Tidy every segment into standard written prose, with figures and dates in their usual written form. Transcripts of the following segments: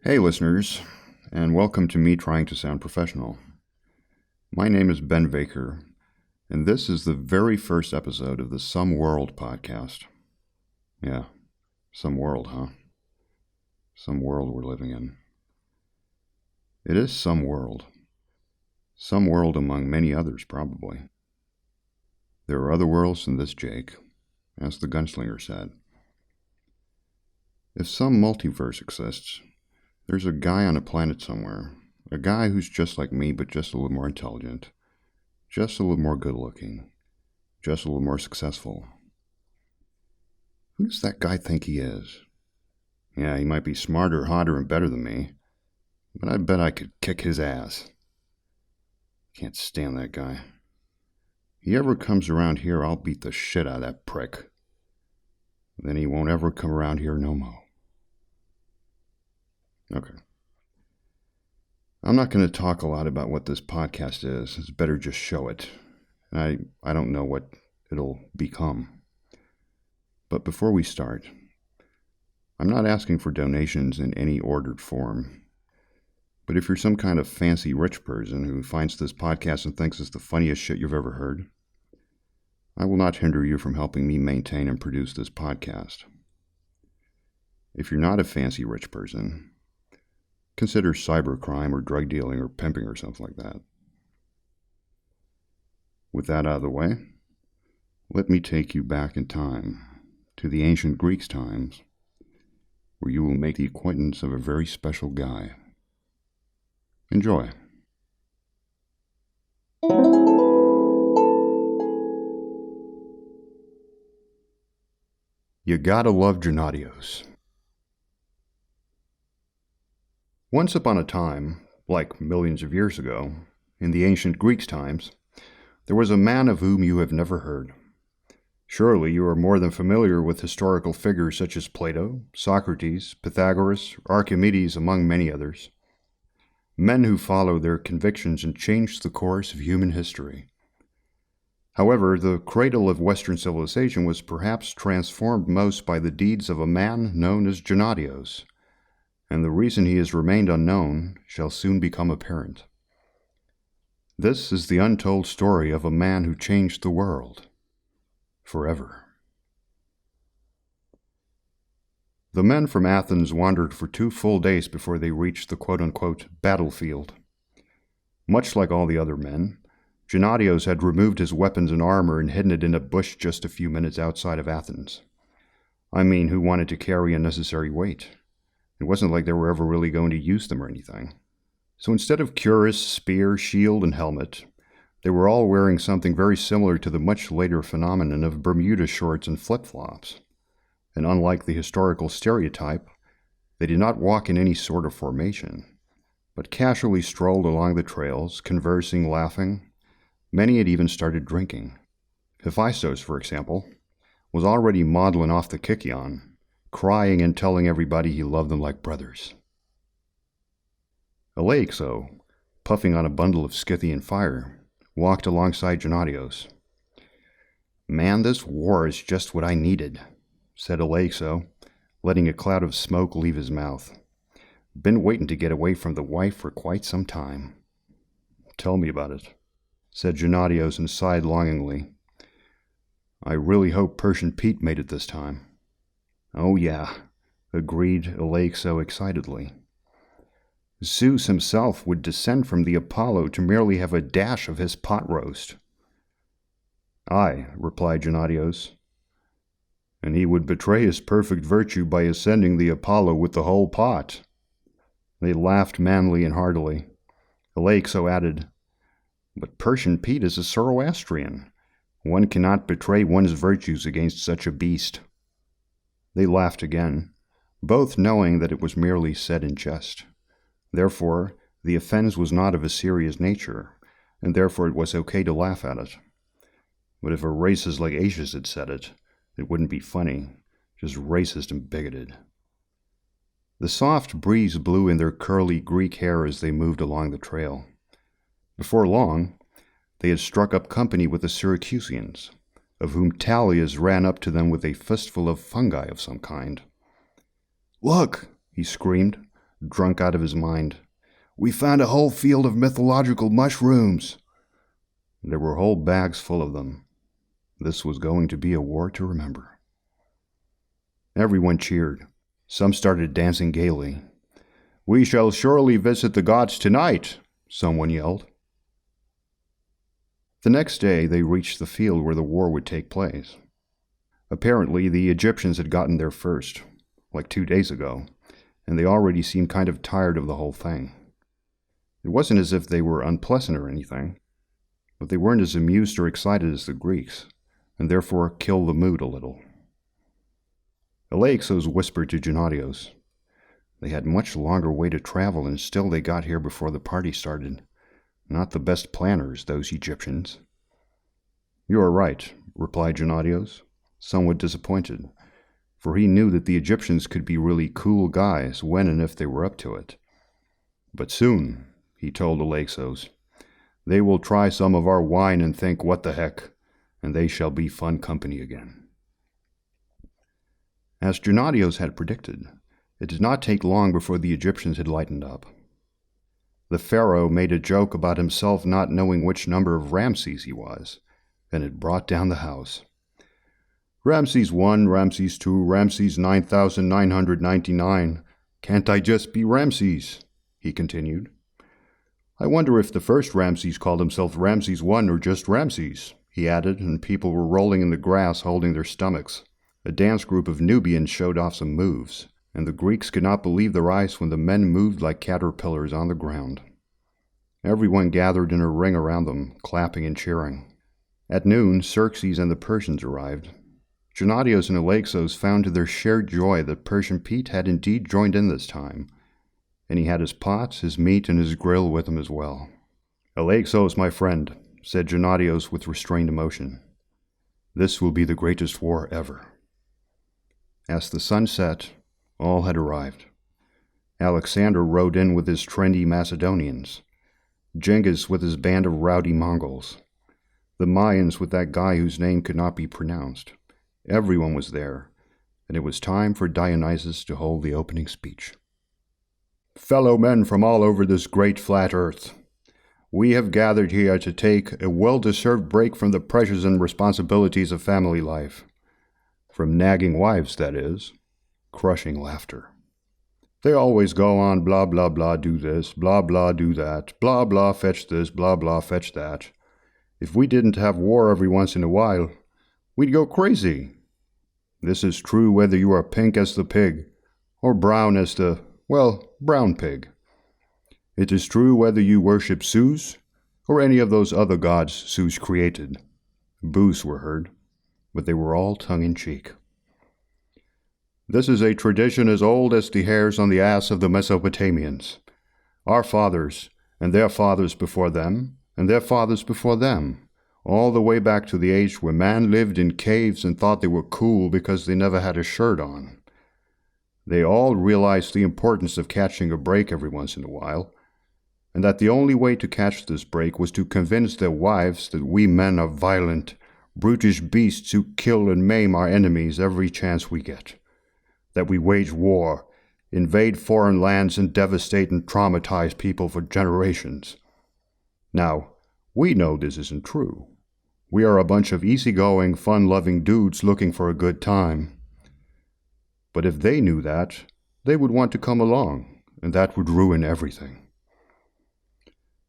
Hey listeners, and welcome to me trying to sound professional. My name is Ben Baker, and this is the very first episode of the Some World podcast. Yeah, some world, huh? Some world we're living in. It is some world. Some world among many others, probably. There are other worlds than this, Jake, as the gunslinger said. If some multiverse exists, there's a guy on a planet somewhere, a guy who's just like me, but just a little more intelligent, just a little more good-looking, just a little more successful. Who does that guy think he is? Yeah, he might be smarter, hotter, and better than me, but I bet I could kick his ass. Can't stand that guy. If he ever comes around here, I'll beat the shit out of that prick. Then he won't ever come around here no more. Okay. I'm not going to talk a lot about what this podcast is. It's better just show it. I don't know what it'll become. But before we start, I'm not asking for donations in any ordered form. But if you're some kind of fancy rich person who finds this podcast and thinks it's the funniest shit you've ever heard, I will not hinder you from helping me maintain and produce this podcast. If you're not a fancy rich person, consider cybercrime or drug dealing or pimping or something like that. With that out of the way, let me take you back in time to the ancient Greeks' times, where you will make the acquaintance of a very special guy. Enjoy. You gotta love Gennadios. Once upon a time, like millions of years ago, in the ancient Greeks' times, there was a man of whom you have never heard. Surely you are more than familiar with historical figures such as Plato, Socrates, Pythagoras, Archimedes, among many others. Men who followed their convictions and changed the course of human history. However, the cradle of Western civilization was perhaps transformed most by the deeds of a man known as Gennadios, and the reason he has remained unknown shall soon become apparent. This is the untold story of a man who changed the world forever. The men from Athens wandered for 2 full days before they reached the quote-unquote battlefield. Much like all the other men, Gennadios had removed his weapons and armor and hidden it in a bush just a few minutes outside of Athens. I mean, who wanted to carry unnecessary weight? It wasn't like they were ever really going to use them or anything. So instead of cuirass, spear, shield, and helmet, they were all wearing something very similar to the much later phenomenon of Bermuda shorts and flip-flops. And unlike the historical stereotype, they did not walk in any sort of formation, but casually strolled along the trails, conversing, laughing. Many had even started drinking. Hephaestus, for example, was already maudlin off the Kikion, crying and telling everybody he loved them like brothers. Alaixo, puffing on a bundle of Scythian fire, walked alongside Gennadios. "Man, this war is just what I needed," said Alaixo, letting a cloud of smoke leave his mouth. "Been waiting to get away from the wife for quite some time." "Tell me about it," said Gennadios and sighed longingly. "I really hope Persian Pete made it this time." "Oh yeah," agreed Alaixo excitedly. "Zeus himself would descend from the Apollo to merely have a dash of his pot roast." "Aye," replied Gennadios, "and he would betray his perfect virtue by ascending the Apollo with the whole pot." They laughed manly and heartily. Alaixo added, "But Persian Pete is a Zoroastrian. One cannot betray one's virtues against such a beast." They laughed again, both knowing that it was merely said in jest. Therefore, the offense was not of a serious nature, and therefore it was okay to laugh at it. But if a racist like Aetius had said it, it wouldn't be funny, just racist and bigoted. The soft breeze blew in their curly Greek hair as they moved along the trail. Before long, they had struck up company with the Syracusans, of whom Talius ran up to them with a fistful of fungi of some kind. "Look!" he screamed, drunk out of his mind. "We found a whole field of mythological mushrooms." There were whole bags full of them. This was going to be a war to remember. Everyone cheered. Some started dancing gaily. "We shall surely visit the gods tonight," someone yelled. The next day they reached the field where the war would take place. Apparently the Egyptians had gotten there first, like 2 days ago, and they already seemed kind of tired of the whole thing. It wasn't as if they were unpleasant or anything, but they weren't as amused or excited as the Greeks, and therefore killed the mood a little. Aleixos whispered to Gennadios. They had much longer way to travel, and still they got here before the party started. Not the best planners, those Egyptians. "You are right," replied Gennadios, somewhat disappointed, for he knew that the Egyptians could be really cool guys when and if they were up to it. "But soon," he told Aleixos, "they will try some of our wine and think, what the heck, and they shall be fun company again." As Gennadios had predicted, it did not take long before the Egyptians had lightened up. The pharaoh made a joke about himself not knowing which number of Ramses he was, and it brought down the house. "Ramses I, Ramses II, Ramses 9999. Can't I just be Ramses?" he continued. "I wonder if the first Ramses called himself Ramses I or just Ramses," he added, and people were rolling in the grass holding their stomachs. A dance group of Nubians showed off some moves, and the Greeks could not believe their eyes when the men moved like caterpillars on the ground. Everyone gathered in a ring around them, clapping and cheering. At noon, Xerxes and the Persians arrived. Gennadios and Aleixos found to their shared joy that Persian Pete had indeed joined in this time, and he had his pots, his meat, and his grill with him as well. "Aleixos, my friend," said Gennadios with restrained emotion, "this will be the greatest war ever." As the sun set, all had arrived. Alexander rode in with his trendy Macedonians, Genghis with his band of rowdy Mongols, the Mayans with that guy whose name could not be pronounced. Everyone was there, and it was time for Diogenes to hold the opening speech. "Fellow men from all over this great flat earth, we have gathered here to take a well-deserved break from the pressures and responsibilities of family life. From nagging wives, that is." Crushing laughter. "They always go on blah blah blah do this, blah blah do that, blah blah fetch this, blah blah fetch that. If we didn't have war every once in a while, we'd go crazy. This is true whether you are pink as the pig, or brown as the, brown pig. It is true whether you worship Zeus, or any of those other gods Zeus created." Boos were heard, but they were all tongue-in-cheek. "This is a tradition as old as the hairs on the ass of the Mesopotamians. Our fathers, and their fathers before them, and their fathers before them, all the way back to the age where man lived in caves and thought they were cool because they never had a shirt on. They all realized the importance of catching a break every once in a while, and that the only way to catch this break was to convince their wives that we men are violent, brutish beasts who kill and maim our enemies every chance we get. That we wage war, invade foreign lands, and devastate and traumatize people for generations. Now, we know this isn't true. We are a bunch of easygoing, fun-loving dudes looking for a good time. But if they knew that, they would want to come along, and that would ruin everything.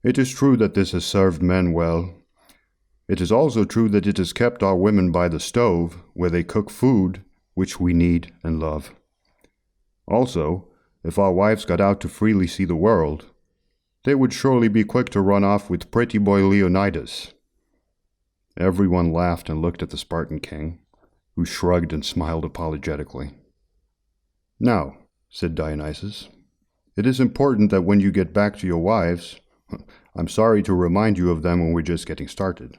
It is true that this has served men well. It is also true that it has kept our women by the stove, where they cook food, which we need and love. Also, if our wives got out to freely see the world, they would surely be quick to run off with pretty boy Leonidas." Everyone laughed and looked at the Spartan king, who shrugged and smiled apologetically. "Now," said Dionysus, "it is important that when you get back to your wives, I'm sorry to remind you of them when we're just getting started,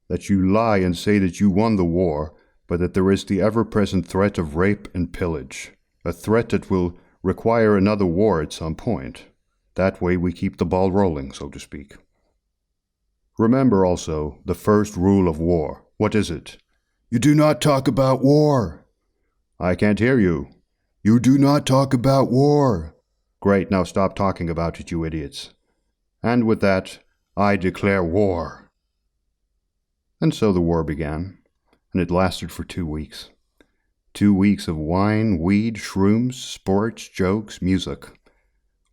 that you lie and say that you won the war, but that there is the ever-present threat of rape and pillage, a threat that will require another war at some point. That way we keep the ball rolling, so to speak. Remember also the first rule of war. What is it? You do not talk about war." "I can't hear you." "You do not talk about war." Great, now stop talking about it, you idiots. And with that, I declare war. And so the war began, and it lasted for 2 weeks. 2 weeks of wine, weed, shrooms, sports, jokes, music.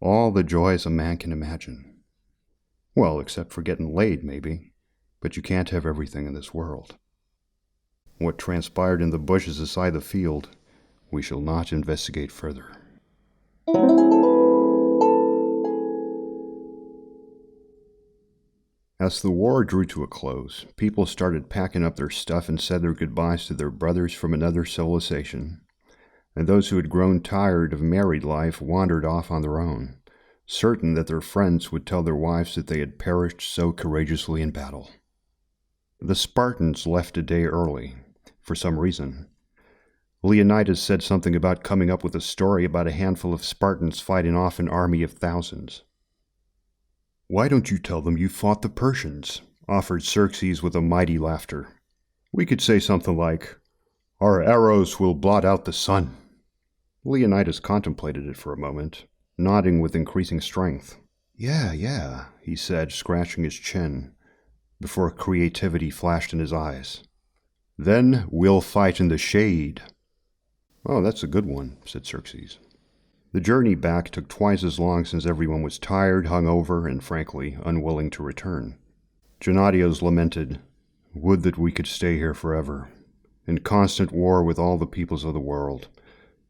All the joys a man can imagine. Well, except for getting laid, maybe. But you can't have everything in this world. What transpired in the bushes beside the field, we shall not investigate further. As the war drew to a close, people started packing up their stuff and said their goodbyes to their brothers from another civilization. And those who had grown tired of married life wandered off on their own, certain that their friends would tell their wives that they had perished so courageously in battle. The Spartans left a day early, for some reason. Leonidas said something about coming up with a story about a handful of Spartans fighting off an army of thousands. "Why don't you tell them you fought the Persians?" offered Xerxes with a mighty laughter. "We could say something like, 'Our arrows will blot out the sun.'" Leonidas contemplated it for a moment, nodding with increasing strength. Yeah, he said, scratching his chin, before creativity flashed in his eyes. "Then we'll fight in the shade." "Oh, that's a good one," said Xerxes. The journey back took twice as long since everyone was tired, hungover, and frankly, unwilling to return. Gennadios lamented, "Would that we could stay here forever, in constant war with all the peoples of the world,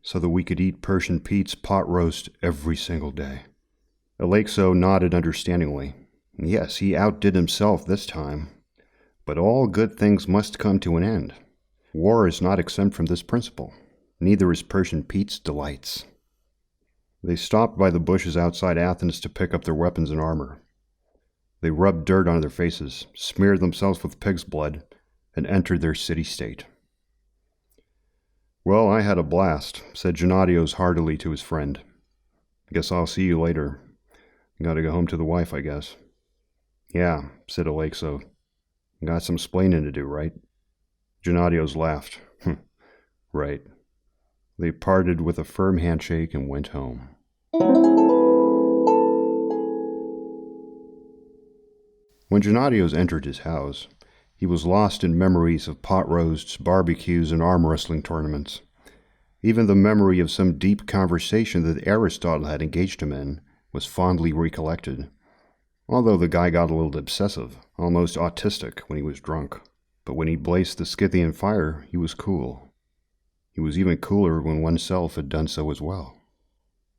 so that we could eat Persian Pete's pot roast every single day." Alexo nodded understandingly. Yes, he outdid himself this time. But all good things must come to an end. War is not exempt from this principle. Neither is Persian Pete's delights. They stopped by the bushes outside Athens to pick up their weapons and armor. They rubbed dirt on their faces, smeared themselves with pig's blood, and entered their city-state. "Well, I had a blast," said Gennadios heartily to his friend. "Guess I'll see you later. Gotta go home to the wife, I guess." "Yeah," said Alexo. "Got some splaining to do, right?" Gennadios laughed. "Right." They parted with a firm handshake and went home. When Gennadios entered his house, he was lost in memories of pot roasts, barbecues, and arm wrestling tournaments. Even the memory of some deep conversation that Aristotle had engaged him in was fondly recollected, although the guy got a little obsessive, almost autistic, when he was drunk. But when he blazed the Scythian fire, he was cool. He was even cooler when oneself had done so as well.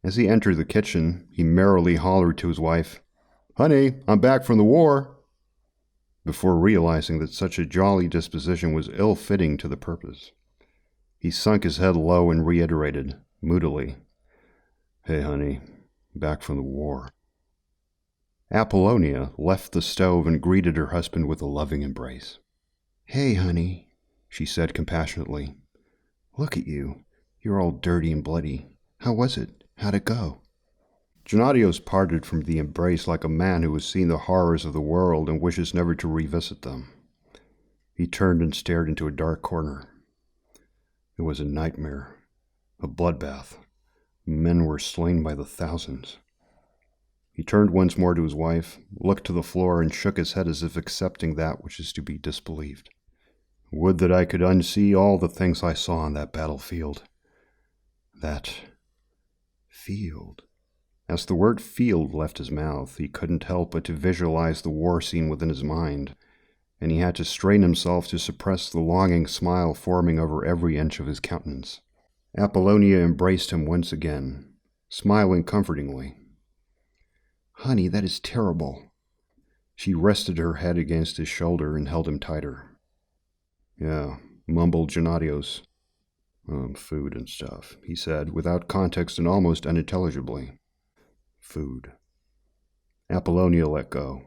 As he entered the kitchen, he merrily hollered to his wife, "Honey, I'm back from the war," before realizing that such a jolly disposition was ill-fitting to the purpose. He sunk his head low and reiterated, moodily, "Hey, honey, back from the war." Apollonia left the stove and greeted her husband with a loving embrace. "Hey, honey," she said compassionately. "Look at you. You're all dirty and bloody. How was it? How'd it go?" Gennadios parted from the embrace like a man who has seen the horrors of the world and wishes never to revisit them. He turned and stared into a dark corner. It was a nightmare, a bloodbath. Men were slain by the thousands. He turned once more to his wife, looked to the floor, and shook his head as if accepting that which is to be disbelieved. "Would that I could unsee all the things I saw on that battlefield. That field." As the word field left his mouth, he couldn't help but to visualize the war scene within his mind, and he had to strain himself to suppress the longing smile forming over every inch of his countenance. Apollonia embraced him once again, smiling comfortingly. "Honey, that is terrible." She rested her head against his shoulder and held him tighter. "Yeah," mumbled Gennadios. "Food and stuff," he said, without context and almost unintelligibly. "Food." Apollonia let go.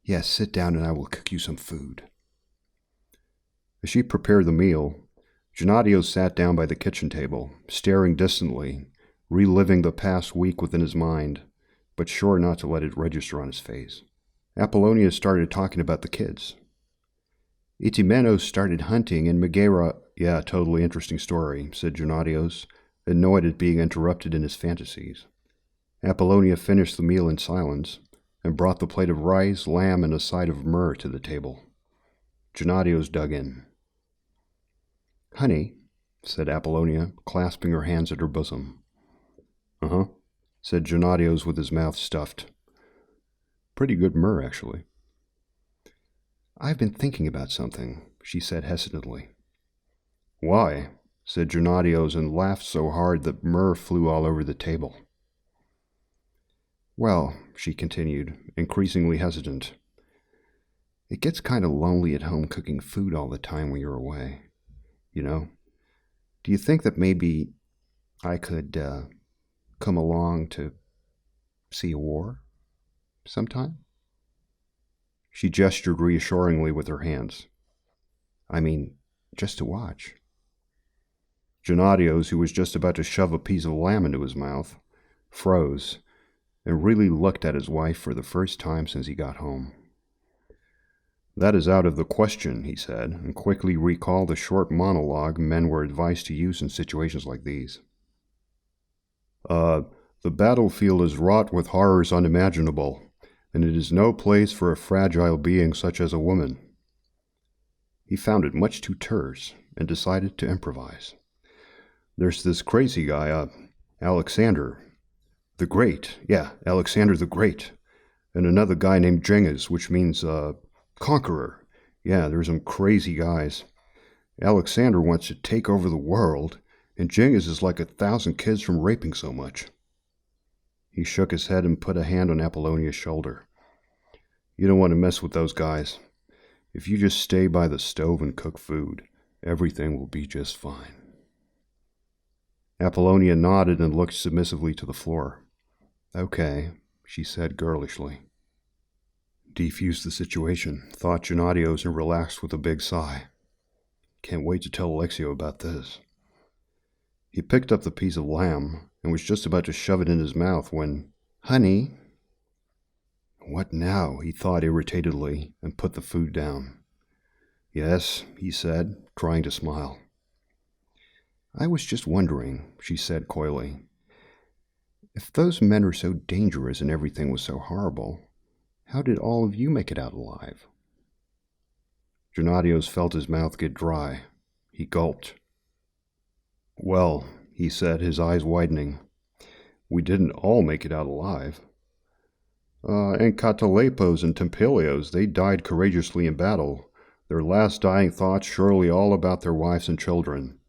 "Yes, sit down and I will cook you some food." As she prepared the meal, Gennadios sat down by the kitchen table, staring distantly, reliving the past week within his mind, but sure not to let it register on his face. Apollonia started talking about the kids. "Itymenos started hunting and Megara—" "Yeah, totally interesting story," said Gennadios, annoyed at being interrupted in his fantasies. Apollonia finished the meal in silence and brought the plate of rice, lamb, and a side of myrrh to the table. Gennadios dug in. "Honey," said Apollonia, clasping her hands at her bosom. "Uh-huh," said Gennadios with his mouth stuffed. "Pretty good myrrh, actually." "I've been thinking about something," she said hesitantly. "Why?" said Gennadios, and laughed so hard that myrrh flew all over the table. "Well," she continued, increasingly hesitant, "it gets kind of lonely at home cooking food all the time when you're away. You know? Do you think that maybe I could come along to see a war sometime?" She gestured reassuringly with her hands. "I mean, just to watch." Gennadios, who was just about to shove a piece of lamb into his mouth, froze and really looked at his wife for the first time since he got home. "That is out of the question," he said, and quickly recalled the short monologue men were advised to use in situations like these. The battlefield is wrought with horrors unimaginable, and it is no place for a fragile being such as a woman." He found it much too terse and decided to improvise. "There's this crazy guy, Alexander the Great. Yeah, Alexander the Great. And another guy named Gengis, which means, conqueror. Yeah, there's some crazy guys. Alexander wants to take over the world, and Gengis is like 1,000 kids from raping so much." He shook his head and put a hand on Apollonia's shoulder. "You don't want to mess with those guys. If you just stay by the stove and cook food, everything will be just fine." Apollonia nodded and looked submissively to the floor. "Okay," she said girlishly. "Defuse the situation," thought Gennadios, and relaxed with a big sigh. "Can't wait to tell Alexio about this." He picked up the piece of lamb and was just about to shove it in his mouth when, "Honey." "What now?" he thought irritatedly, and put the food down. "Yes," he said, trying to smile. "I was just wondering," she said coyly, "if those men are so dangerous and everything was so horrible, how did all of you make it out alive?" Gennadios felt his mouth get dry. He gulped. "Well," he said, his eyes widening, "we didn't all make it out alive. And Catalepos and Tempelios, they died courageously in battle, their last dying thoughts surely all about their wives and children."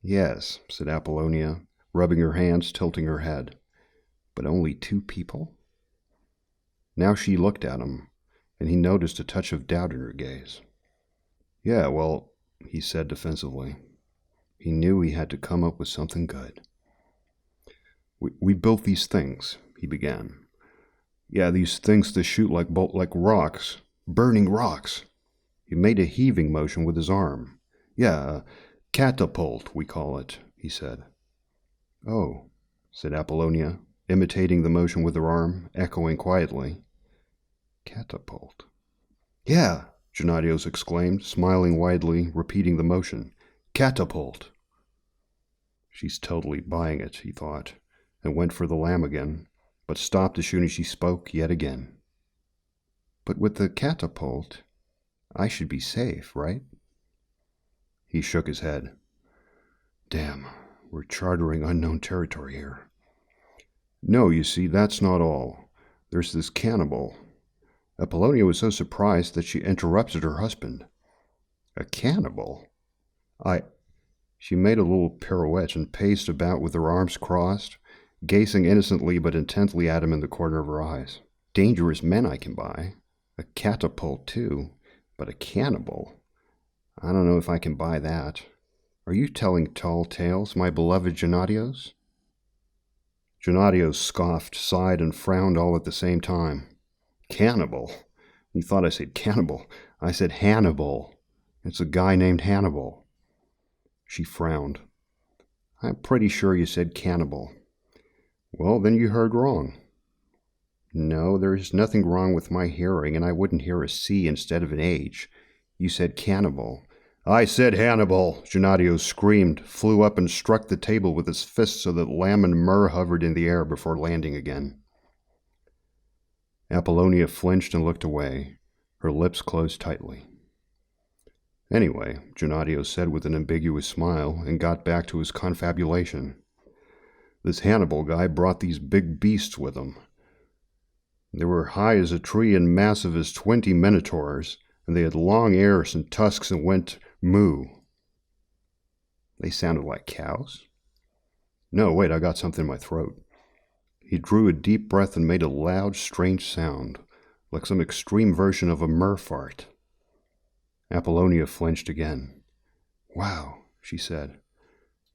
"Yes," said Apollonia, rubbing her hands, tilting her head. "But only 2 people?" Now she looked at him, and he noticed a touch of doubt in her gaze. "Yeah, well," he said defensively. He knew he had to come up with something good. We built these things," he began. "Yeah, these things to shoot like rocks, burning rocks." He made a heaving motion with his arm. "Yeah, catapult, we call it," he said. "Oh," said Apollonia, imitating the motion with her arm, echoing quietly. "Catapult." "Yeah," Gennadios exclaimed, smiling widely, repeating the motion. "Catapult." She's totally buying it, he thought, and went for the lamb again, but stopped as soon as she spoke yet again. "But with the catapult, I should be safe, right?" He shook his head. "Damn, we're chartering unknown territory here." "No, you see, that's not all. There's this cannibal." Apollonia was so surprised that she interrupted her husband. "A cannibal? She made a little pirouette and paced about with her arms crossed, gazing innocently but intently at him in the corner of her eyes. "Dangerous men I can buy. A catapult, too. But a cannibal? I don't know if I can buy that. Are you telling tall tales, my beloved Gennadios?" Gennadios scoffed, sighed, and frowned all at the same time. "Cannibal? You thought I said cannibal. I said Hannibal. It's a guy named Hannibal." She frowned. "I'm pretty sure you said cannibal." "Well, then you heard wrong." "No, there's nothing wrong with my hearing, and I wouldn't hear a C instead of an H. You said cannibal. "I said Hannibal!" Gennadios screamed, flew up and struck the table with his fist so that lamb and myrrh hovered in the air before landing again. Apollonia flinched and looked away, her lips closed tightly. "Anyway," Gennadios said with an ambiguous smile, and got back to his confabulation. "This Hannibal guy brought these big beasts with him. They were high as a tree and massive as 20 minotaurs, and they had long ears and tusks and went moo." "They sounded like cows?" "No, wait, I got something in my throat." He drew a deep breath and made a loud, strange sound, like some extreme version of a myrrh fart. Apollonia flinched again. "Wow," she said.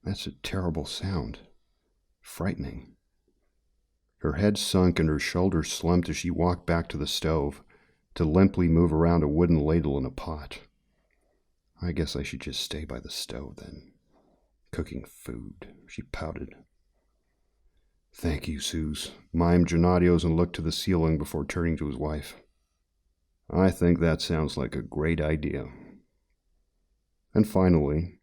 "That's a terrible sound. Frightening." Her head sunk and her shoulders slumped as she walked back to the stove, to limply move around a wooden ladle and a pot. "I guess I should just stay by the stove then. Cooking food," she pouted. "Thank you, Suze," mimed Gennadios and looked to the ceiling before turning to his wife. "I think that sounds like a great idea." And finally,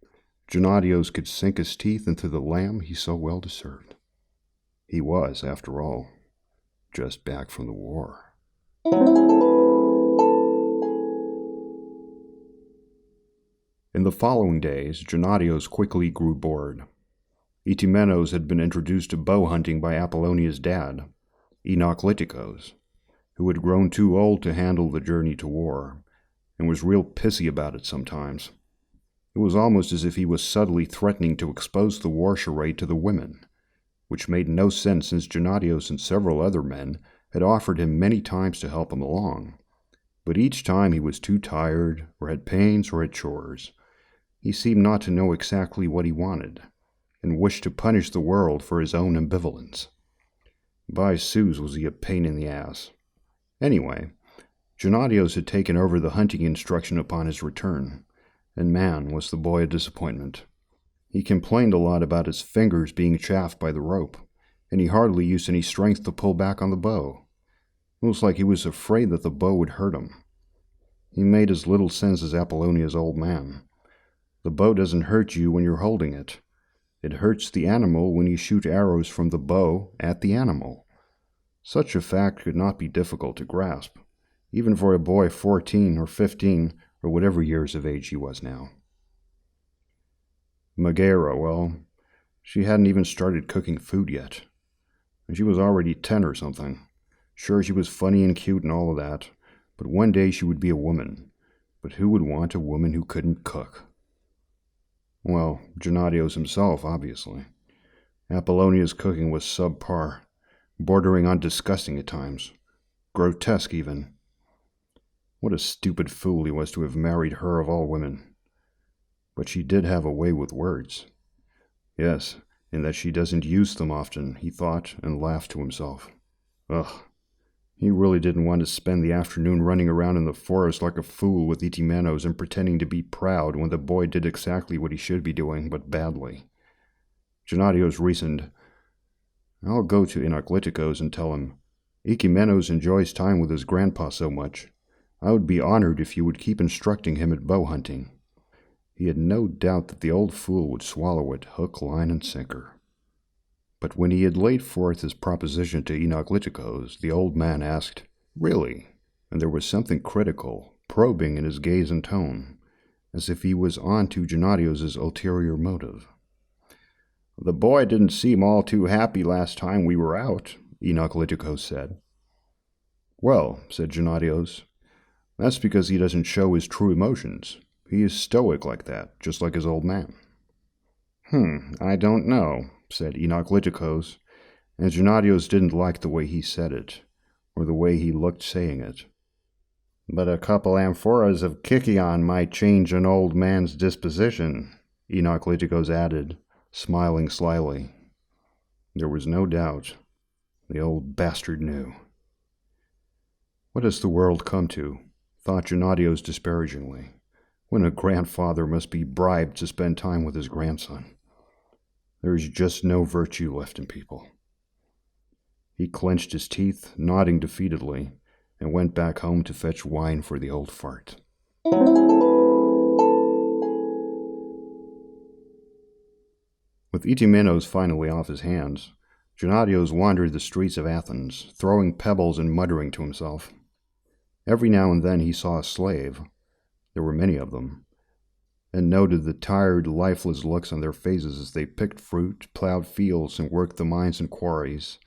Gennadios could sink his teeth into the lamb he so well deserved. He was, after all, just back from the war. In the following days, Gennadios quickly grew bored. Itimenos had been introduced to bow hunting by Apollonia's dad, Inadvertently, who had grown too old to handle the journey to war, and was real pissy about it sometimes. It was almost as if he was subtly threatening to expose the war charade to the women, which made no sense since Gennadios and several other men had offered him many times to help him along. But each time he was too tired, or had pains, or had chores. He seemed not to know exactly what he wanted, and wished to punish the world for his own ambivalence. By Suze was he a pain in the ass. Anyway, Gennadios had taken over the hunting instruction upon his return, and man, was the boy a disappointment. He complained a lot about his fingers being chafed by the rope, and he hardly used any strength to pull back on the bow. It was like he was afraid that the bow would hurt him. He made as little sense as Apollonia's old man. The bow doesn't hurt you when you're holding it. It hurts the animal when you shoot arrows from the bow at the animal. Such a fact could not be difficult to grasp, even for a boy 14 or 15 or whatever years of age he was now. Megara, well, she hadn't even started cooking food yet. And she was already 10 or something. Sure, she was funny and cute and all of that, but one day she would be a woman. But who would want a woman who couldn't cook? Well, Gennadios himself, obviously. Apollonia's cooking was subpar, bordering on disgusting at times. Grotesque, even. What a stupid fool he was to have married her of all women. But she did have a way with words. Yes, in that she doesn't use them often, he thought, and laughed to himself. Ugh. He really didn't want to spend the afternoon running around in the forest like a fool with Itimenos and pretending to be proud when the boy did exactly what he should be doing, but badly. Gennadios reasoned, "I'll go to Inadvertently and tell him, Itimenos enjoys time with his grandpa so much. I would be honored if you would keep instructing him at bow hunting." He had no doubt that the old fool would swallow it hook, line, and sinker. But when he had laid forth his proposition to Inadvertently, the old man asked, "Really?" And there was something critical, probing in his gaze and tone, as if he was on to Gennadios' ulterior motive. "The boy didn't seem all too happy last time we were out," Inadvertently said. "Well," said Gennadios, "that's because he doesn't show his true emotions. He is stoic like that, just like his old man." I don't know," said Inadvertently, and Gennadios didn't like the way he said it, or the way he looked saying it. "But a couple amphoras of Kikion might change an old man's disposition," Inadvertently added, smiling slyly. There was no doubt. The old bastard knew. What has the world come to? Thought Gennadios disparagingly, when a grandfather must be bribed to spend time with his grandson. There is just no virtue left in people. He clenched his teeth, nodding defeatedly, and went back home to fetch wine for the old fart. With Itimenos finally off his hands, Gennadios wandered the streets of Athens, throwing pebbles and muttering to himself. Every now and then he saw a slave, there were many of them, and noted the tired, lifeless looks on their faces as they picked fruit, plowed fields, and worked the mines and quarries.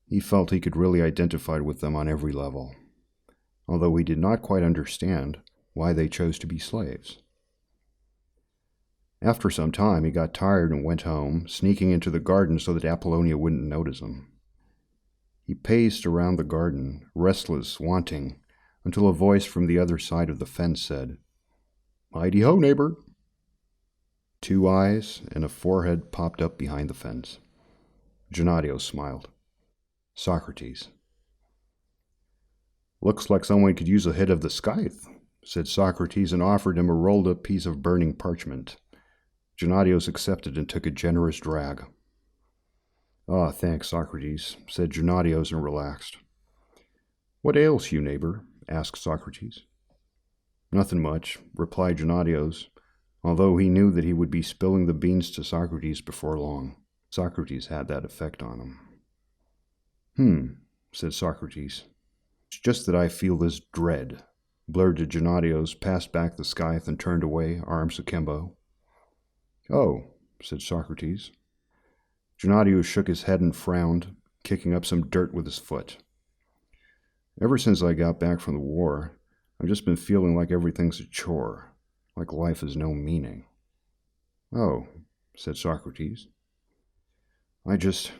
He felt he could really identify with them on every level, although he did not quite understand why they chose to be slaves. After some time, he got tired and went home, sneaking into the garden so that Apollonia wouldn't notice him. He paced around the garden, restless, wanting, until a voice from the other side of the fence said, "Mighty-ho, neighbor!" 2 eyes and a forehead popped up behind the fence. Gennadios smiled. Socrates. "Looks like someone could use a hit of the scythe," said Socrates, and offered him a rolled-up piece of burning parchment. Gennadios accepted and took a generous drag. "Ah, thanks, Socrates," said Gennadios and relaxed. "What ails you, neighbor?" asked Socrates. "Nothing much," replied Gennadios, although he knew that he would be spilling the beans to Socrates before long. Socrates had that effect on him. Said Socrates. "It's just that I feel this dread," blurred Gennadios, passed back the scythe and turned away, arms akimbo. "Oh," said Socrates. Gennadios shook his head and frowned, kicking up some dirt with his foot. "Ever since I got back from the war, I've just been feeling like everything's a chore, like life has no meaning." "Oh," said Socrates. Gennadios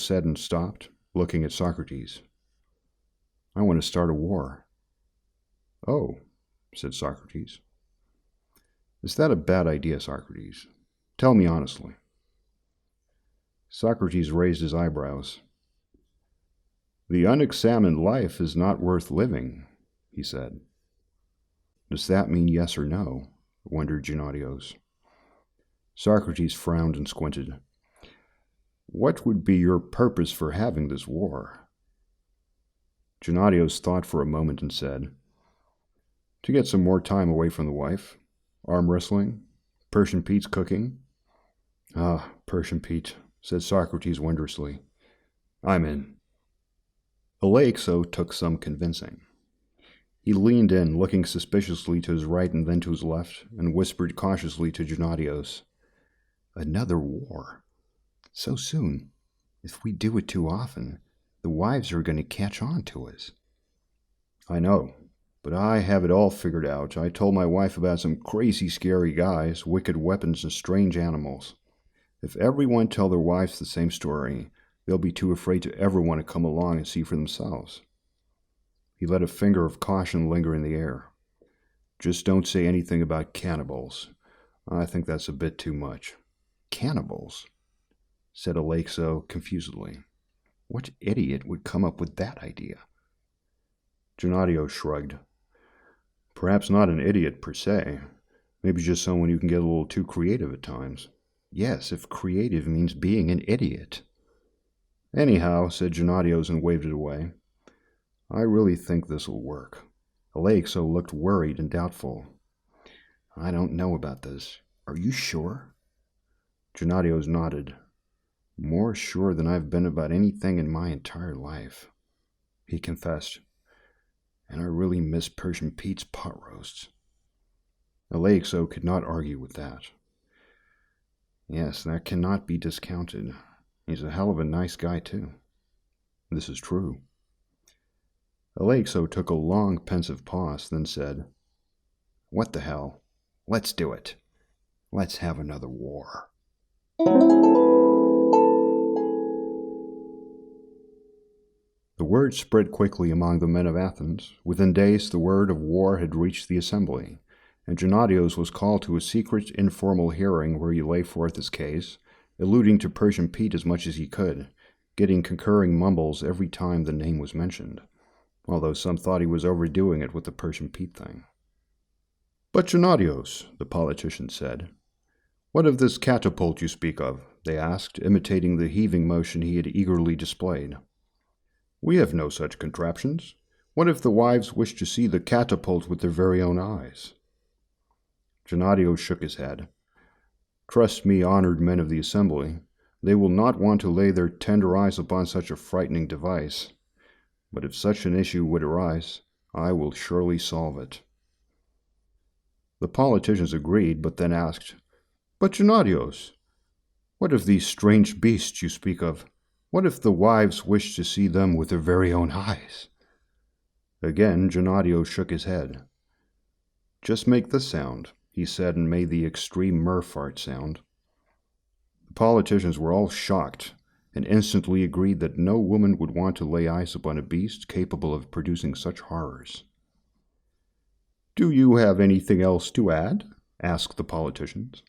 said and stopped, looking at Socrates. "I want to start a war." "Oh," said Socrates. "Is that a bad idea, Socrates? Tell me honestly." Socrates raised his eyebrows. "The unexamined life is not worth living," he said. "Does that mean yes or no?" wondered Gennadios. Socrates frowned and squinted. "What would be your purpose for having this war?" Gennadios thought for a moment and said, "To get some more time away from the wife. Arm wrestling. Persian Pete's cooking." "Ah, Persian Pete," said Socrates wondrously. "I'm in." Alaixo took some convincing. He leaned in, looking suspiciously to his right and then to his left, and whispered cautiously to Gennadios, "Another war? So soon? If we do it too often, the wives are going to catch on to us." "I know, but I have it all figured out. I told my wife about some crazy scary guys, wicked weapons, and strange animals. If everyone tell their wives the same story, they'll be too afraid to ever want to come along and see for themselves." He let a finger of caution linger in the air. "Just don't say anything about cannibals. I think that's a bit too much." "Cannibals?" said Alaixo confusedly. "What idiot would come up with that idea?" Gennadios shrugged. "Perhaps not an idiot per se. Maybe just someone who can get a little too creative at times." "Yes, if creative means being an idiot." "Anyhow," said Gennadios and waved it away, "I really think this'll work." Alaixo looked worried and doubtful. "I don't know about this. Are you sure?" Gennadios nodded. "More sure than I've been about anything in my entire life," he confessed. "And I really miss Persian Pete's pot roasts." Alaixo could not argue with that. "Yes, that cannot be discounted. He's a hell of a nice guy, too." "This is true." Alaixo took a long, pensive pause, then said, "What the hell? Let's do it. Let's have another war." The word spread quickly among the men of Athens. Within days, the word of war had reached the assembly, and Gennadios was called to a secret, informal hearing where he lay forth his case, alluding to Persian Pete as much as he could, getting concurring mumbles every time the name was mentioned, although some thought he was overdoing it with the Persian Pete thing. "But Gennadios," the politician said. "What of this catapult you speak of?" they asked, imitating the heaving motion he had eagerly displayed. "We have no such contraptions. What if the wives wish to see the catapult with their very own eyes?" Gennadios shook his head. Trust me, honored men of the assembly, they will not want to lay their tender eyes upon such a frightening device. But if such an issue would arise, I will surely solve it." The politicians agreed, but then asked, "But Gennadios, what of these strange beasts you speak of? What if the wives wish to see them with their very own eyes?" Again Gennadios shook his head. "Just make this sound," he said, and made the extreme merfart sound. The politicians were all shocked, and instantly agreed that no woman would want to lay eyes upon a beast capable of producing such horrors. "Do you have anything else to add?" asked the politicians.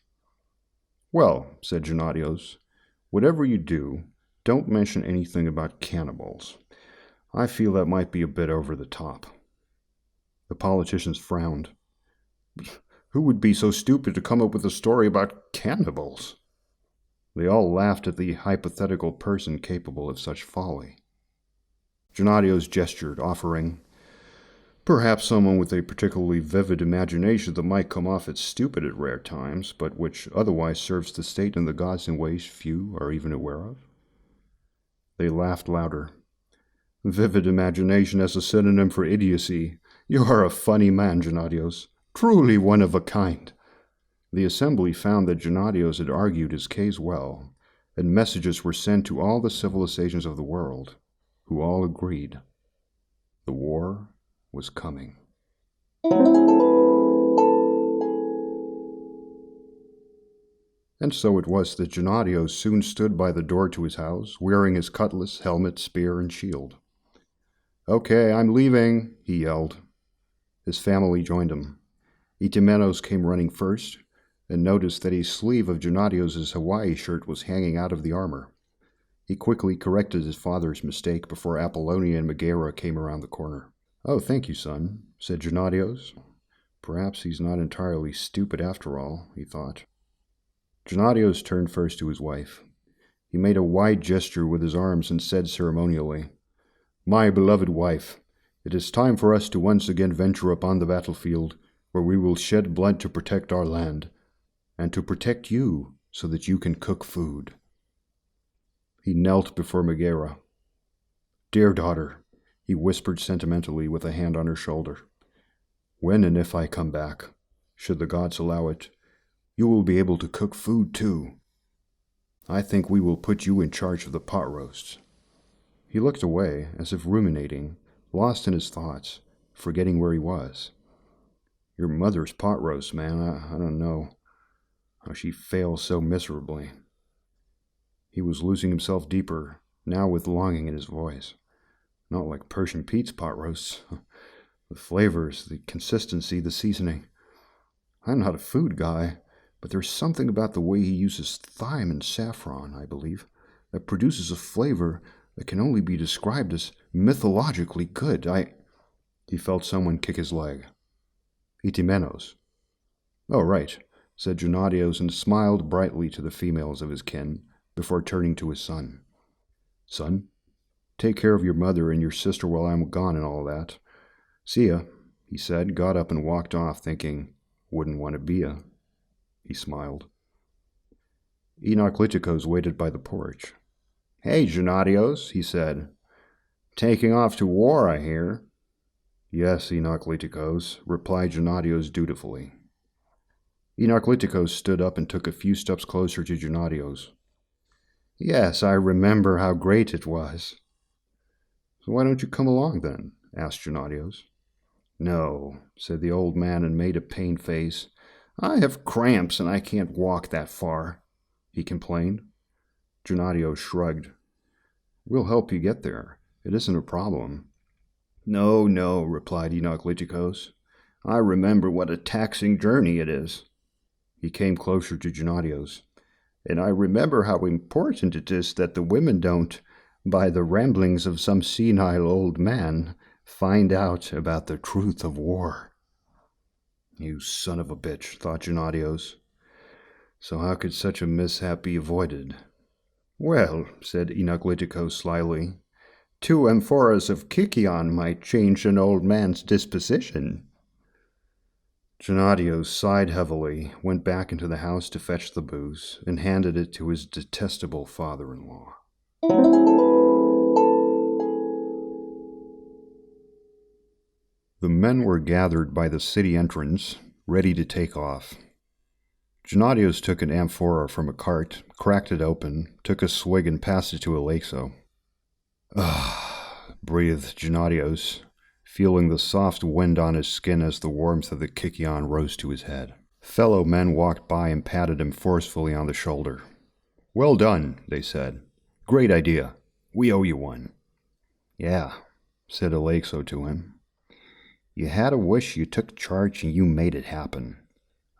"Well," said Gennadios, "whatever you do, don't mention anything about cannibals. I feel that might be a bit over the top." The politicians frowned. Who would be so stupid to come up with a story about cannibals? They all laughed at the hypothetical person capable of such folly. Gennadios gestured, offering, "Perhaps someone with a particularly vivid imagination that might come off as stupid at rare times, but which otherwise serves the state and the gods in ways few are even aware of." They laughed louder. "Vivid imagination as a synonym for idiocy. You are a funny man, Gennadios. Truly one of a kind." The assembly found that Gennadios had argued his case well, and messages were sent to all the civilizations of the world, who all agreed. The war was coming. And so it was that Gennadios soon stood by the door to his house, wearing his cutlass, helmet, spear, and shield. "Okay, I'm leaving," he yelled. His family joined him. Itimenos came running first, and noticed that a sleeve of Gennadios' Hawaii shirt was hanging out of the armor. He quickly corrected his father's mistake before Apollonia and Megara came around the corner. "Oh, thank you, son," said Gennadios. "Perhaps he's not entirely stupid after all," he thought. Gennadios turned first to his wife. He made a wide gesture with his arms and said ceremonially, "My beloved wife, it is time for us to once again venture upon the battlefield, where we will shed blood to protect our land, and to protect you so that you can cook food." He knelt before Megara. "Dear daughter," he whispered sentimentally with a hand on her shoulder, "when and if I come back, should the gods allow it, you will be able to cook food too. I think we will put you in charge of the pot roasts." He looked away, as if ruminating, lost in his thoughts, forgetting where he was. "Your mother's pot roast, man, I don't know how she fails so miserably." He was losing himself deeper, now with longing in his voice. Not like Persian Pete's pot roasts. The flavors, the consistency, the seasoning. I'm not a food guy, but there's something about the way he uses thyme and saffron, I believe, that produces a flavor that can only be described as mythologically good. He felt someone kick his leg. Itimenos. "Oh, right," said Gennadios, and smiled brightly to the females of his kin, before turning to his son. "Son, take care of your mother and your sister while I'm gone and all that. See ya," he said, got up and walked off, thinking, "Wouldn't want to be ya." He smiled. Lytikos waited by the porch. "Hey, Gennadios," he said. "Taking off to war, I hear." "Yes, Lytikos," replied Gennadios dutifully. Lytikos stood up and took a few steps closer to Gennadios. "Yes, I remember how great it was." "So why don't you come along then?" asked Gennadios. "No," said the old man and made a pained face. "I have cramps and I can't walk that far," he complained. Gennadios shrugged. "We'll help you get there. It isn't a problem." No, replied Lytikos. "I remember what a taxing journey it is." He came closer to Gennadios. "And I remember how important it is that the women don't, by the ramblings of some senile old man, find out about the truth of war." "You son of a bitch," thought Gennadios. "So how could such a mishap be avoided?" "Well," said Lytikos slyly, 2 amphoras of Kikion might change an old man's disposition." Gennadios sighed heavily, went back into the house to fetch the booze, and handed it to his detestable father-in-law. The men were gathered by the city entrance, ready to take off. Gennadios took an amphora from a cart, cracked it open, took a swig and passed it to Alexo. "Ah," breathed Gennadios, feeling the soft wind on his skin as the warmth of the kykeon rose to his head. Fellow men walked by and patted him forcefully on the shoulder. "Well done," they said. "Great idea. We owe you one." "Yeah," said Alexo to him. "You had a wish, you took charge, and you made it happen.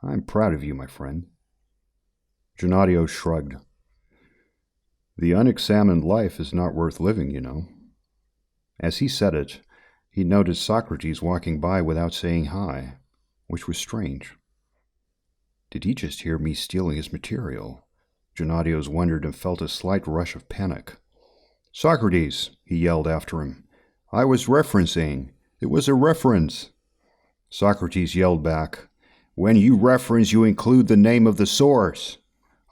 I'm proud of you, my friend." Gennadios shrugged. "The unexamined life is not worth living, you know." As he said it, he noticed Socrates walking by without saying hi, which was strange. Did he just hear me stealing his material? Gennadios wondered and felt a slight rush of panic. "Socrates," he yelled after him. "I was referencing. It was a reference." Socrates yelled back, "When you reference, you include the name of the source."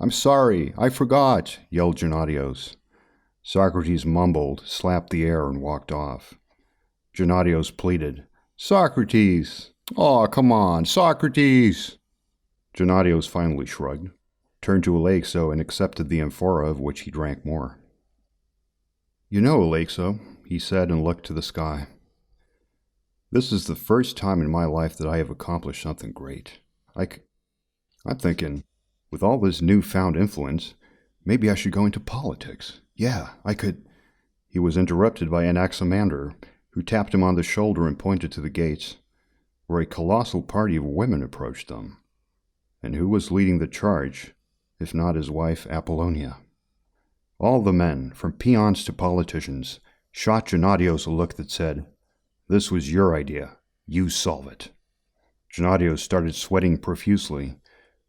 "I'm sorry, I forgot," yelled Gennadios. Socrates mumbled, slapped the air, and walked off. Gennadios pleaded, "Socrates! Oh, come on, Socrates!" Gennadios finally shrugged, turned to Alexo, and accepted the amphora, of which he drank more. "You know, Alexo," he said, and looked to the sky, "this is the first time in my life that I have accomplished something great. I'm thinking, with all this newfound influence, maybe I should go into politics. Yeah, I could—" He was interrupted by Anaximander, who tapped him on the shoulder and pointed to the gates, where a colossal party of women approached them. And who was leading the charge, if not his wife Apollonia? All the men, from peons to politicians, shot Gennadios a look that said, "This was your idea. You solve it." Gennadios started sweating profusely,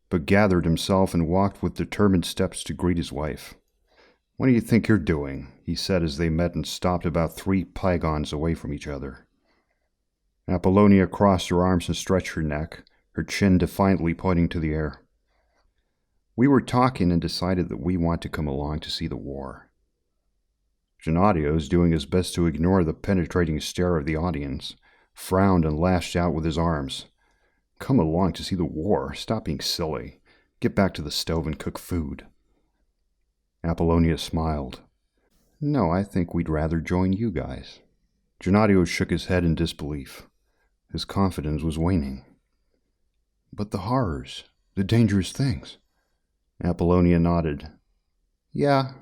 but gathered himself and walked with determined steps to greet his wife. "What do you think you're doing?" he said as they met and stopped about 3 pygons away from each other. Apollonia crossed her arms and stretched her neck, her chin defiantly pointing to the air. "We were talking and decided that we want to come along to see the war." Gennadios, doing his best to ignore the penetrating stare of the audience, frowned and lashed out with his arms. "Come along to see the war? Stop being silly. Get back to the stove and cook food." Apollonia smiled. "No, I think we'd rather join you guys." Gennadios shook his head in disbelief. His confidence was waning. "But the horrors, the dangerous things." Apollonia nodded. "Yeah,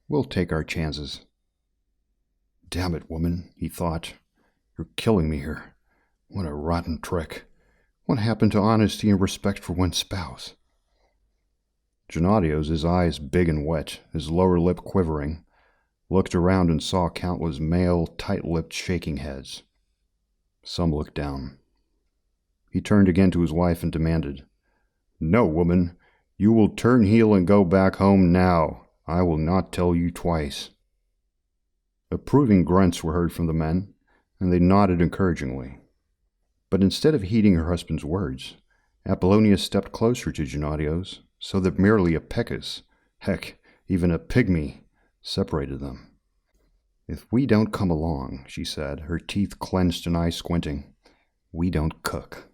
we'll take our chances." "Damn it, woman," he thought. "You're killing me here. What a rotten trick. What happened to honesty and respect for one's spouse?" Gennadios, his eyes big and wet, his lower lip quivering, looked around and saw countless male, tight-lipped, shaking heads. Some looked down. He turned again to his wife and demanded, "No, woman, you will turn heel and go back home now. I will not tell you twice." Approving grunts were heard from the men, and they nodded encouragingly. But instead of heeding her husband's words, Apollonia stepped closer to Gennadios, so that merely a pecus, heck, even a pygmy, separated them. "If we don't come along," she said, her teeth clenched and eyes squinting, "we don't cook."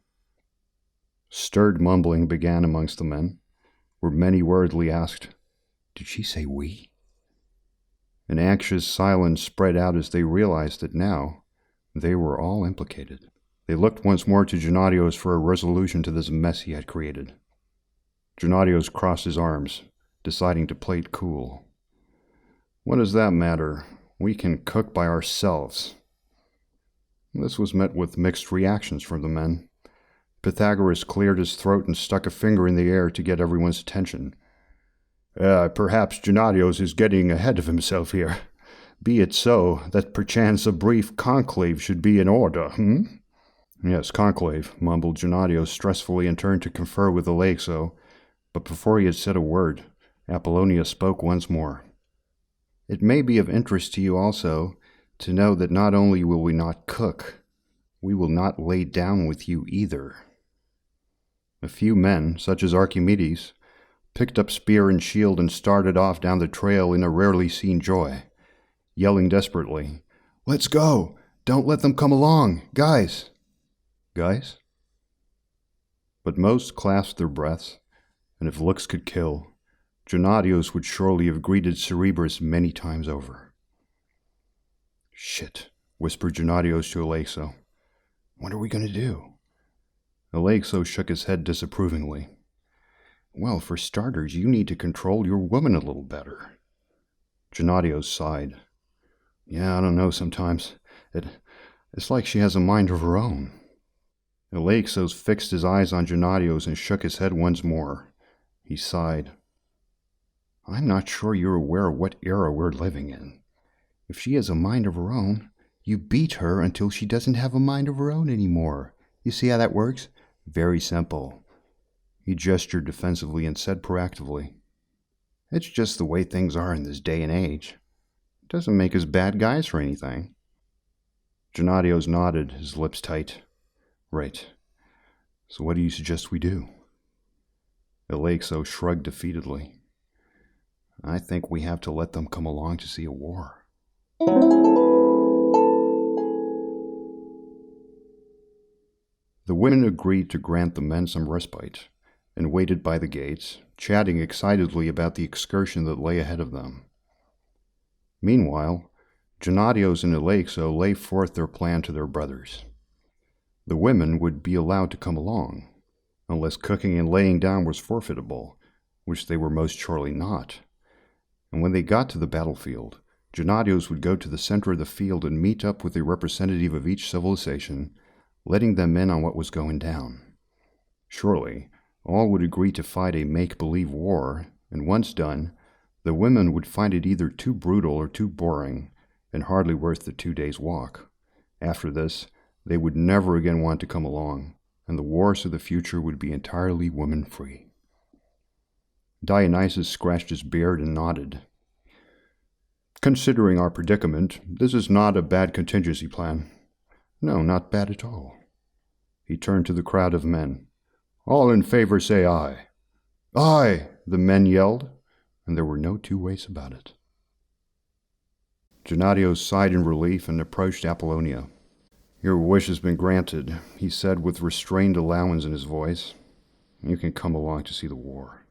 Stirred mumbling began amongst the men, where many worriedly asked, "Did she say we?" An anxious silence spread out as they realized that now they were all implicated. They looked once more to Gennadios for a resolution to this mess he had created. Gennadios crossed his arms, deciding to play it cool. "What does that matter? We can cook by ourselves." This was met with mixed reactions from the men. Pythagoras cleared his throat and stuck a finger in the air to get everyone's attention. Perhaps Gennadios is getting ahead of himself here. Be it so, that perchance a brief conclave should be in order, "Yes, conclave," mumbled Gennadios stressfully and turned to confer with Alexo, but before he had said a word, Apollonia spoke once more. "It may be of interest to you also to know that not only will we not cook, we will not lay down with you either." A few men, such as Archimedes, picked up spear and shield and started off down the trail in a rarely seen joy, yelling desperately, "Let's go! Don't let them come along! Guys!" Guys? But most clasped their breaths, and if looks could kill, Gennadios would surely have greeted Cerberus many times over. "Shit," whispered Gennadios to Alexo. "What are we going to do?" Alexo shook his head disapprovingly. "Well, for starters, you need to control your woman a little better." Gennadios sighed. "Yeah, I don't know sometimes. It's like she has a mind of her own." Alexos fixed his eyes on Gennadios and shook his head once more. He sighed. "I'm not sure you're aware of what era we're living in. If she has a mind of her own, you beat her until she doesn't have a mind of her own anymore. You see how that works? Very simple." He gestured defensively and said proactively, "It's just the way things are in this day and age. It doesn't make us bad guys or anything." Gennadios nodded, his lips tight. "Right. So what do you suggest we do?" Alexo shrugged defeatedly. "I think we have to let them come along to see a war." The women agreed to grant the men some respite, and waited by the gates, chatting excitedly about the excursion that lay ahead of them. Meanwhile, Gennadios and Alexo lay forth their plan to their brothers. The women would be allowed to come along, unless cooking and laying down was forfeitable, which they were most surely not. And when they got to the battlefield, Gennadios would go to the center of the field and meet up with a representative of each civilization, letting them in on what was going down. Surely, all would agree to fight a make-believe war, and once done, the women would find it either too brutal or too boring, and hardly worth the 2 days' walk. After this, they would never again want to come along, and the wars of the future would be entirely women-free. Diogenes scratched his beard and nodded. "Considering our predicament, this is not a bad contingency plan. No, not bad at all." He turned to the crowd of men. "All in favor say aye." "Aye!" the men yelled, and there were no two ways about it. Gennadios sighed in relief and approached Apollonia. "Your wish has been granted," he said with restrained allowance in his voice. "You can come along to see the war."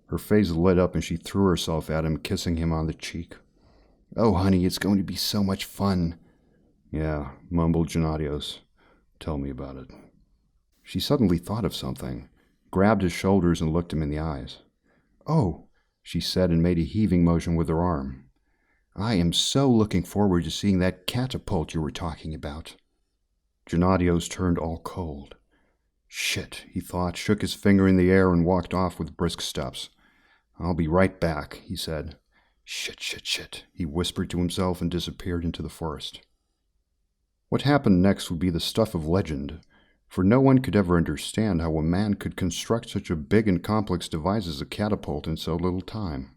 Her face lit up and she threw herself at him, kissing him on the cheek. "Oh, honey, it's going to be so much fun." "Yeah," mumbled Gennadios. "Tell me about it." She suddenly thought of something, grabbed his shoulders and looked him in the eyes. "Oh," she said and made a heaving motion with her arm. "I am so looking forward to seeing that catapult you were talking about." Gennadios turned all cold. "Shit," he thought, shook his finger in the air and walked off with brisk steps. "I'll be right back," he said. Shit, he whispered to himself and disappeared into the forest. What happened next would be the stuff of legend, for no one could ever understand how a man could construct such a big and complex device as a catapult in so little time.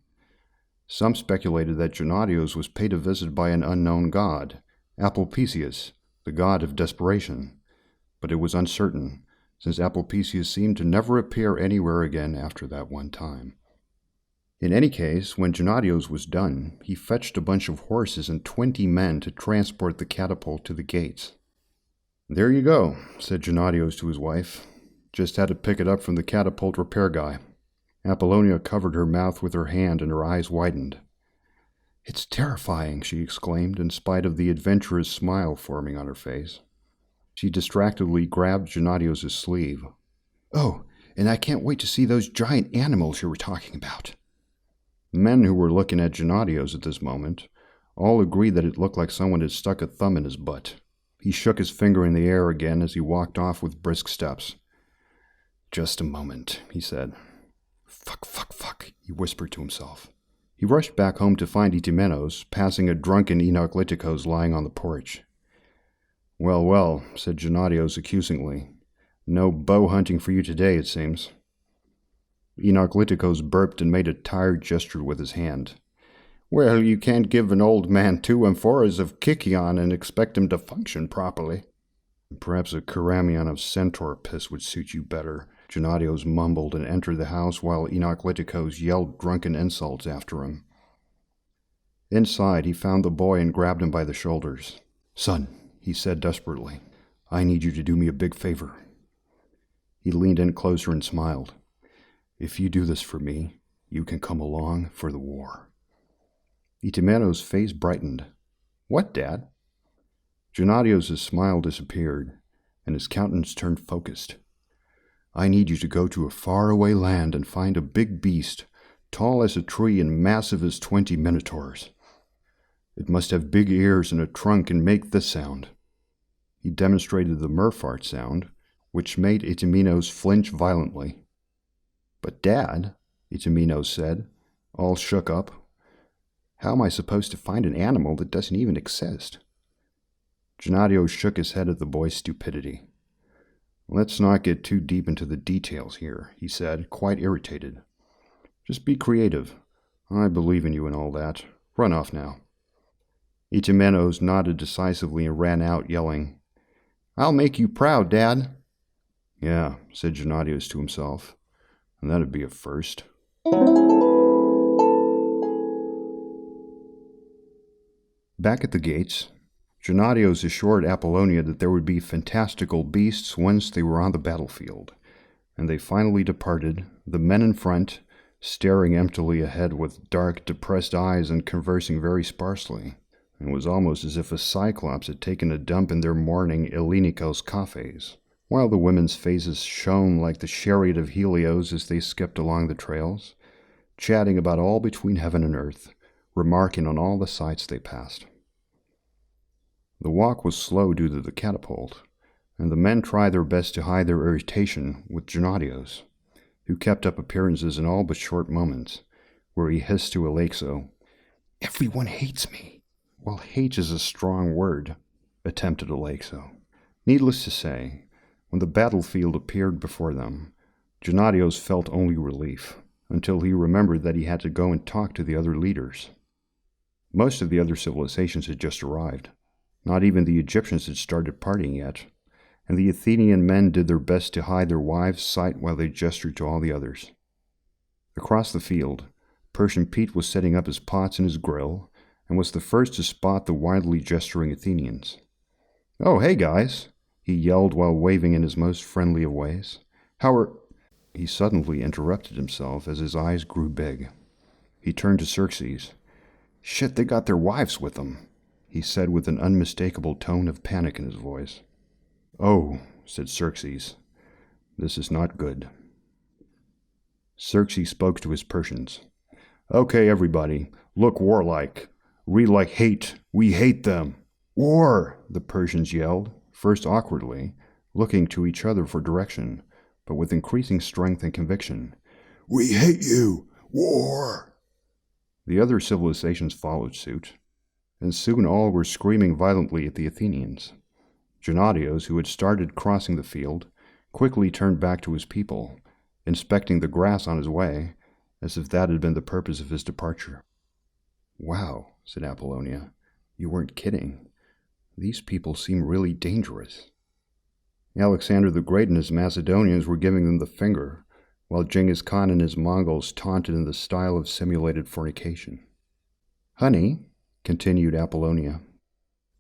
Some speculated that Gennadios was paid a visit by an unknown god, Apostrophic, the god of desperation, but it was uncertain, since Apostrophic seemed to never appear anywhere again after that one time. In any case, when Gennadios was done, he fetched a bunch of horses and 20 men to transport the catapult to the gates. "There you go," said Gennadios to his wife. "Just had to pick it up from the catapult repair guy." Apollonia covered her mouth with her hand and her eyes widened. "It's terrifying," she exclaimed, in spite of the adventurous smile forming on her face. She distractedly grabbed Gennadios' sleeve. "Oh, and I can't wait to see those giant animals you were talking about." Men who were looking at Gennadios at this moment all agreed that it looked like someone had stuck a thumb in his butt. He shook his finger in the air again as he walked off with brisk steps. "Just a moment," he said. Fuck, he whispered to himself. He rushed back home to find Itimenos, passing a drunken Inadvertently lying on the porch. Well, said Gennadios accusingly. "No bow hunting for you today, it seems." Inadvertently burped and made a tired gesture with his hand. "Well, you can't give an old man 2 amphoras of Kikion and expect him to function properly." "Perhaps a Karamion of centaur piss would suit you better," Gennadios mumbled and entered the house while Inoklitikos yelled drunken insults after him. Inside, he found the boy and grabbed him by the shoulders. "Son," he said desperately, "I need you to do me a big favor." He leaned in closer and smiled. "If you do this for me, you can come along for the war." Itimenos' face brightened. "What, Dad?" Gennadios' smile disappeared, and his countenance turned focused. "I need you to go to a faraway land and find a big beast, tall as a tree and massive as 20 minotaurs. It must have big ears and a trunk and make this sound." He demonstrated the merfart sound, which made Itimenos flinch violently. "But Dad," Itimenos said, all shook up, "how am I supposed to find an animal that doesn't even exist?" Gennadios shook his head at the boy's stupidity. "Let's not get too deep into the details here," he said, quite irritated. "Just be creative. I believe in you and all that. Run off now." Itimenos nodded decisively and ran out, yelling, "I'll make you proud, Dad." "Yeah," said Gennadios to himself, "and that'd be a first." Back at the gates, Gennadios assured Apollonia that there would be fantastical beasts once they were on the battlefield, and they finally departed, the men in front, staring emptily ahead with dark, depressed eyes and conversing very sparsely. It was almost as if a cyclops had taken a dump in their morning Ellinikos cafes, while the women's faces shone like the chariot of Helios as they skipped along the trails, chatting about all between heaven and earth, remarking on all the sights they passed. The walk was slow due to the catapult, and the men tried their best to hide their irritation with Gennadios, who kept up appearances in all but short moments, where he hissed to Alexo, "Everyone hates me." "Well, hate is a strong word," attempted Alexo. Needless to say, when the battlefield appeared before them, Gennadios felt only relief, until he remembered that he had to go and talk to the other leaders. Most of the other civilizations had just arrived. Not even the Egyptians had started partying yet, and the Athenian men did their best to hide their wives' sight while they gestured to all the others. Across the field, Persian Pete was setting up his pots and his grill, and was the first to spot the wildly gesturing Athenians. "Oh, hey guys," he yelled while waving in his most friendly of ways. "How are—" He suddenly interrupted himself as his eyes grew big. He turned to Xerxes. "Shit, they got their wives with them," he said with an unmistakable tone of panic in his voice. "Oh," said Xerxes, "this is not good." Xerxes spoke to his Persians. "Okay, everybody, look warlike. Read like hate. We hate them." "War!" the Persians yelled, first awkwardly, looking to each other for direction, but with increasing strength and conviction. "We hate you! War!" The other civilizations followed suit, and soon all were screaming violently at the Athenians. Gennadios, who had started crossing the field, quickly turned back to his people, inspecting the grass on his way, as if that had been the purpose of his departure. "Wow," said Apollonia, "you weren't kidding. These people seem really dangerous." Alexander the Great and his Macedonians were giving them the finger, while Genghis Khan and his Mongols taunted in the style of simulated fornication. "Honey," continued Apollonia,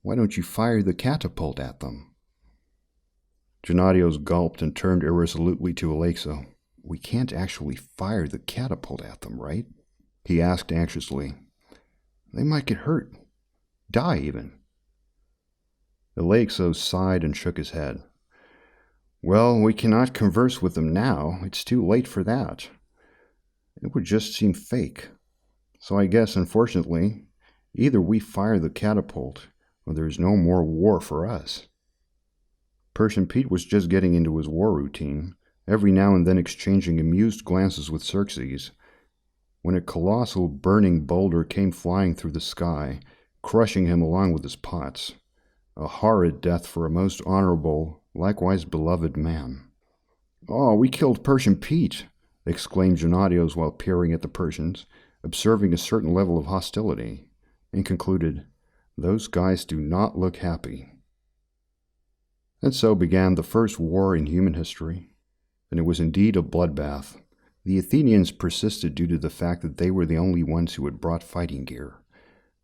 "why don't you fire the catapult at them?" Gennadios gulped and turned irresolutely to Alexo. "We can't actually fire the catapult at them, right?" he asked anxiously. "They might get hurt. Die, even." Alexo sighed and shook his head. "Well, we cannot converse with them now. It's too late for that. It would just seem fake. So I guess, unfortunately, either we fire the catapult, or there's no more war for us." Persian Pete was just getting into his war routine, every now and then exchanging amused glances with Xerxes, when a colossal burning boulder came flying through the sky, crushing him along with his pots. A horrid death for a most honorable, likewise beloved man. "Oh, we killed Persian Pete!" exclaimed Gennadios while peering at the Persians, observing a certain level of hostility, and concluded, "Those guys do not look happy." And so began the first war in human history. and it was indeed a bloodbath. The Athenians persisted due to the fact that they were the only ones who had brought fighting gear,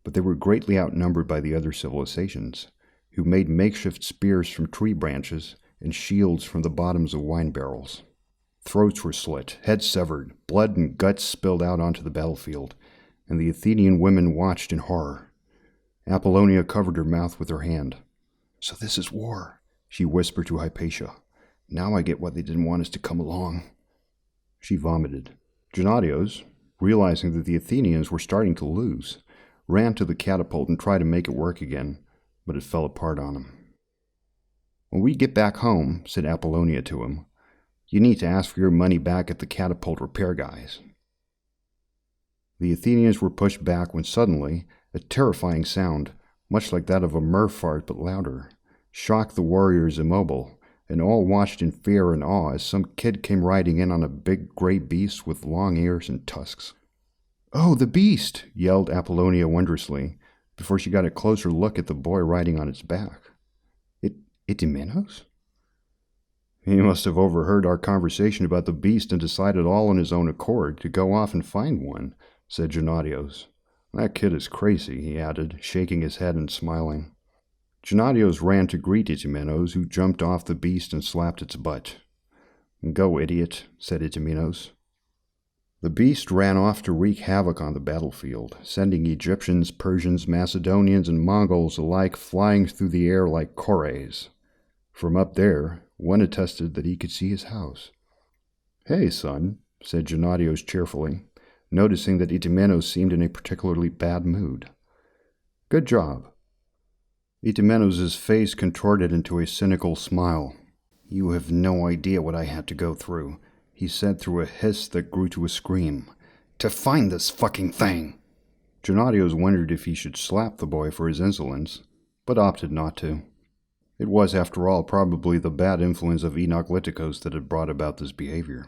but they were greatly outnumbered by the other civilizations, who made makeshift spears from tree branches and shields from the bottoms of wine barrels. Throats were slit, heads severed, blood and guts spilled out onto the battlefield, and the Athenian women watched in horror. Apollonia covered her mouth with her hand. "So this is war," she whispered to Hypatia. "Now I get why they didn't want us to come along." She vomited. Gennadios, realizing that the Athenians were starting to lose, ran to the catapult and tried to make it work again, but it fell apart on him. "When we get back home," said Apollonia to him, "you need to ask for your money back at the catapult repair guys." The Athenians were pushed back when suddenly a terrifying sound, much like that of a mer fart but louder, shocked the warriors immobile, and all watched in fear and awe as some kid came riding in on a big gray beast with long ears and tusks. "Oh, the beast!" yelled Apollonia wondrously, before she got a closer look at the boy riding on its back. Itymenos? He must have overheard our conversation about the beast and decided all on his own accord to go off and find one, said Gennadios. "That kid is crazy," he added, shaking his head and smiling. Gennadios ran to greet Itymenos, who jumped off the beast and slapped its butt. "Go, idiot," said Itymenos. The beast ran off to wreak havoc on the battlefield, sending Egyptians, Persians, Macedonians, and Mongols alike flying through the air like korays. From up there, one attested that he could see his house. "Hey, son," said Gennadios cheerfully, noticing that Itymenos seemed in a particularly bad mood. "Good job." Itymenos' face contorted into a cynical smile. "You have no idea what I had to go through," he said through a hiss that grew to a scream. "To find this fucking thing!" Gennadios wondered if he should slap the boy for his insolence, but opted not to. It was, after all, probably the bad influence of Enochlytikos that had brought about this behavior.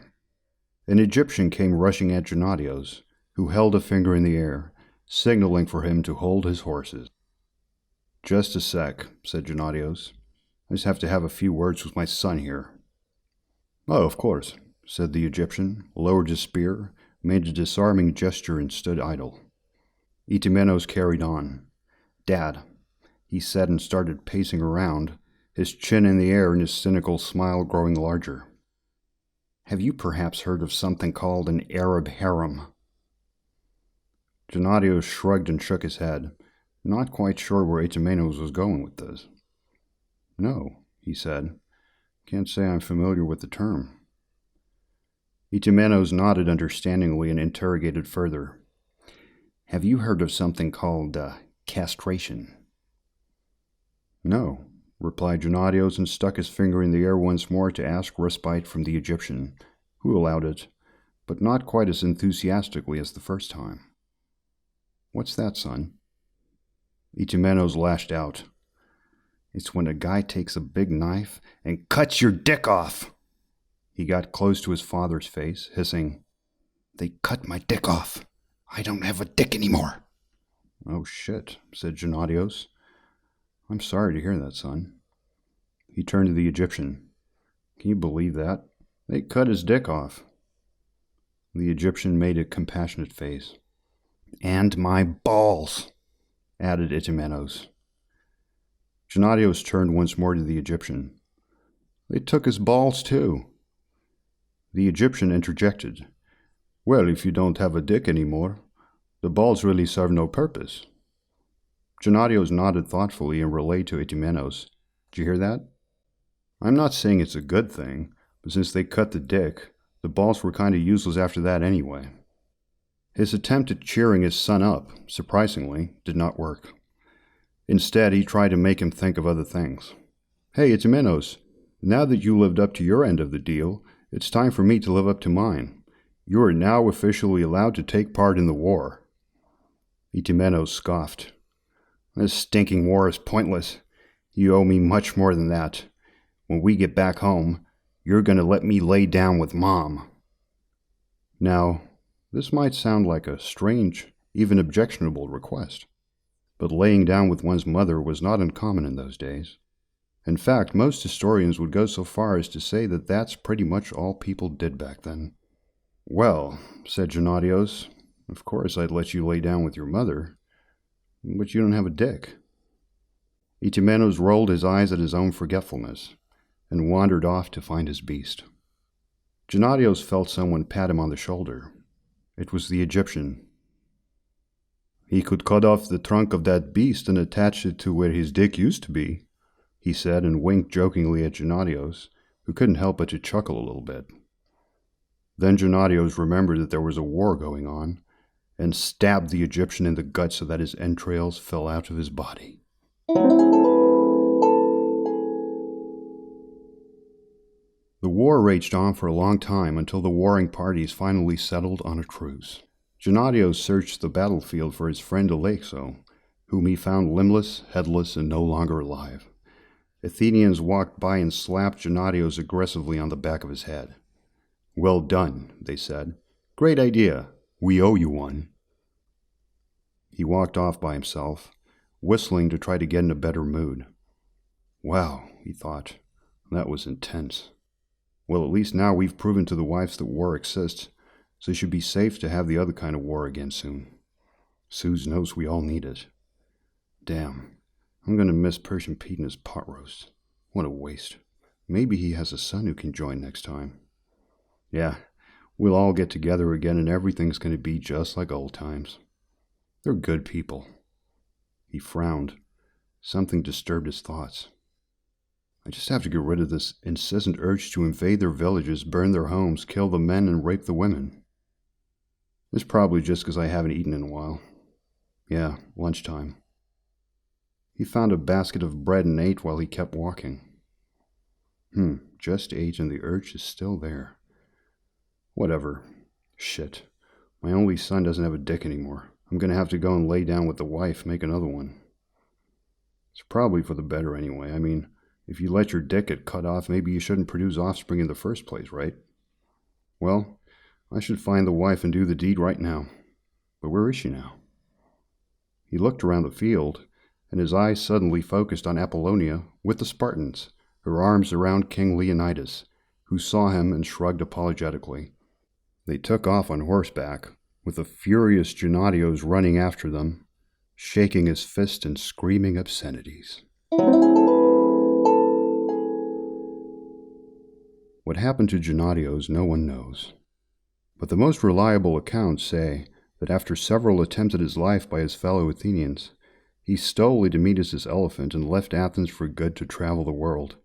An Egyptian came rushing at Gennadios, who held a finger in the air, signaling for him to hold his horses. "Just a sec," said Gennadios. "I just have to have a few words with my son here." "Oh, of course," said the Egyptian, lowered his spear, made a disarming gesture, and stood idle. Itymenos carried on. "Dad," he said, and started pacing around, his chin in the air and his cynical smile growing larger. "Have you perhaps heard of something called an Arab harem?" Gennadios shrugged and shook his head, not quite sure where Itymenos was going with this. "No," he said. "Can't say I'm familiar with the term." Itymenos nodded understandingly and interrogated further. "Have you heard of something called castration?" "No," replied Gennadios, and stuck his finger in the air once more to ask respite from the Egyptian, who allowed it, but not quite as enthusiastically as the first time. "What's that, son?" Itymenos lashed out. "It's when a guy takes a big knife and cuts your dick off!" He got close to his father's face, hissing, "They cut my dick off. I don't have a dick anymore." "Oh shit," said Gennadios. "I'm sorry to hear that, son." He turned to the Egyptian. "Can you believe that? They cut his dick off." The Egyptian made a compassionate face. "And my balls," added Itymenos. Gennadios turned once more to the Egyptian. "They took his balls too." The Egyptian interjected. "Well, if you don't have a dick anymore, the balls really serve no purpose." Gennadios nodded thoughtfully and relayed to Itymenos. "Did you hear that? I'm not saying it's a good thing, but since they cut the dick, the balls were kind of useless after that anyway." His attempt at cheering his son up, surprisingly, did not work. Instead, he tried to make him think of other things. "Hey, Itymenos, now that you lived up to your end of the deal, it's time for me to live up to mine. You are now officially allowed to take part in the war." Itymenos scoffed. "This stinking war is pointless. You owe me much more than that. When we get back home, you're going to let me lay down with Mom." Now, this might sound like a strange, even objectionable request, but laying down with one's mother was not uncommon in those days. In fact, most historians would go so far as to say that that's pretty much all people did back then. "Well," said Gennadios, "of course I'd let you lay down with your mother, but you don't have a dick." Itimenos rolled his eyes at his own forgetfulness and wandered off to find his beast. Gennadios felt someone pat him on the shoulder. It was the Egyptian. "He could cut off the trunk of that beast and attach it to where his dick used to be," he said, and winked jokingly at Gennadios, who couldn't help but to chuckle a little bit. Then Gennadios remembered that there was a war going on, and stabbed the Egyptian in the gut so that his entrails fell out of his body. The war raged on for a long time until the warring parties finally settled on a truce. Gennadios searched the battlefield for his friend Alexo, whom he found limbless, headless, and no longer alive. Athenians walked by and slapped Gennadios aggressively on the back of his head. "Well done," they said. "Great idea. We owe you one." He walked off by himself, whistling to try to get in a better mood. "Wow," he thought, "that was intense. Well, at least now we've proven to the wives that war exists, so it should be safe to have the other kind of war again soon. Suze knows we all need it. Damn, I'm going to miss Persian Pete and his pot roast. What a waste. Maybe he has a son who can join next time. Yeah, we'll all get together again and everything's going to be just like old times. They're good people." He frowned. Something disturbed his thoughts. "I just have to get rid of this incessant urge to invade their villages, burn their homes, kill the men, and rape the women. It's probably just because I haven't eaten in a while. Yeah, lunchtime." He found a basket of bread and ate while he kept walking. Just ate and the urge is still there. Whatever. Shit. My only son doesn't have a dick anymore. I'm going to have to go and lay down with the wife, make another one. It's probably for the better anyway. I mean, if you let your dick get cut off, maybe you shouldn't produce offspring in the first place, right? Well, I should find the wife and do the deed right now. But where is she now? He looked around the field, and his eyes suddenly focused on Apollonia with the Spartans, her arms around King Leonidas, who saw him and shrugged apologetically. They took off on horseback, with a furious Gennadios running after them, shaking his fist and screaming obscenities. What happened to Gennadios no one knows. But the most reliable accounts say that after several attempts at his life by his fellow Athenians, he stole Eudamidas' elephant and left Athens for good to travel the world,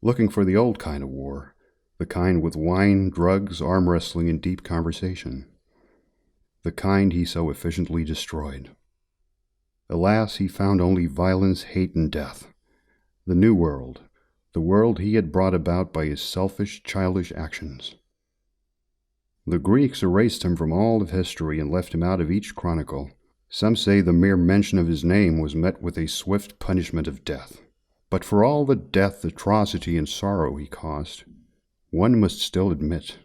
looking for the old kind of war, the kind with wine, drugs, arm wrestling, and deep conversation. The kind he so efficiently destroyed. Alas, he found only violence, hate, and death. The new world, the world he had brought about by his selfish, childish actions. The Greeks erased him from all of history and left him out of each chronicle. Some say the mere mention of his name was met with a swift punishment of death. But for all the death, atrocity, and sorrow he caused, one must still admit,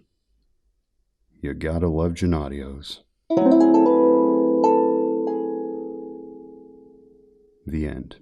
you gotta love Gennadios. The end.